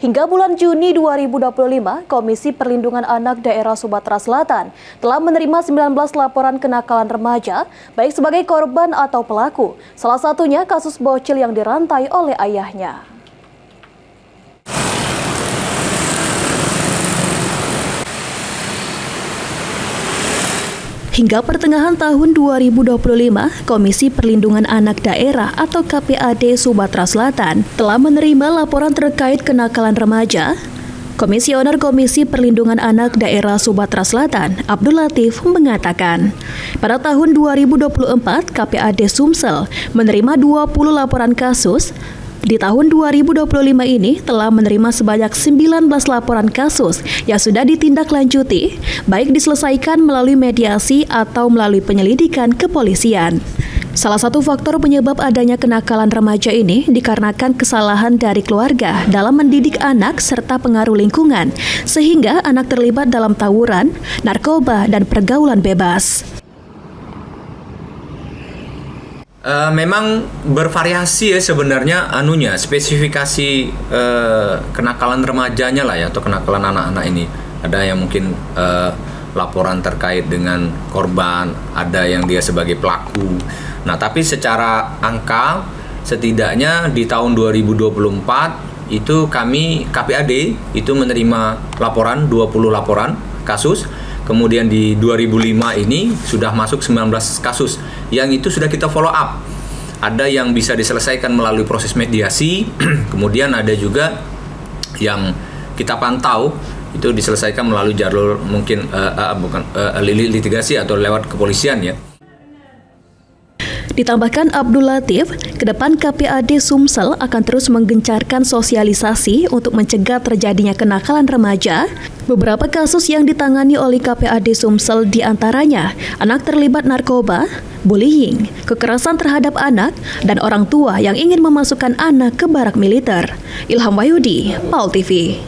Hingga bulan Juni 2025, Komisi Perlindungan Anak Daerah Sumatera Selatan telah menerima 19 laporan kenakalan remaja, baik sebagai korban atau pelaku. Salah satunya kasus bocil yang dirantai oleh ayahnya. Hingga pertengahan tahun 2025, Komisi Perlindungan Anak Daerah atau KPAD Sumatera Selatan telah menerima laporan terkait kenakalan remaja. Komisioner Komisi Perlindungan Anak Daerah Sumatera Selatan, Abdul Latif, mengatakan, pada tahun 2024, KPAD Sumsel menerima 20 laporan kasus. Di tahun 2025 ini telah menerima sebanyak 19 laporan kasus yang sudah ditindaklanjuti, baik diselesaikan melalui mediasi atau melalui penyelidikan kepolisian. Salah satu faktor penyebab adanya kenakalan remaja ini dikarenakan kesalahan dari keluarga dalam mendidik anak serta pengaruh lingkungan, sehingga anak terlibat dalam tawuran, narkoba, dan pergaulan bebas. Memang bervariasi ya sebenarnya spesifikasi kenakalan remajanya lah ya, atau kenakalan anak-anak ini. Ada yang mungkin laporan terkait dengan korban, ada yang dia sebagai pelaku. Nah, tapi secara angka setidaknya di tahun 2024 itu kami KPAD itu menerima laporan 20 laporan kasus. Kemudian di 2005 ini sudah masuk 19 kasus yang itu sudah kita follow up. Ada yang bisa diselesaikan melalui proses mediasi, kemudian ada juga yang kita pantau itu diselesaikan melalui jalur mungkin litigasi atau lewat kepolisian ya. Ditambahkan Abdul Latif, ke depan KPAD Sumsel akan terus menggencarkan sosialisasi untuk mencegah terjadinya kenakalan remaja. Beberapa kasus yang ditangani oleh KPAD Sumsel diantaranya anak terlibat narkoba, bullying, kekerasan terhadap anak, dan orang tua yang ingin memasukkan anak ke barak militer. Ilham Wahyudi, PAL TV.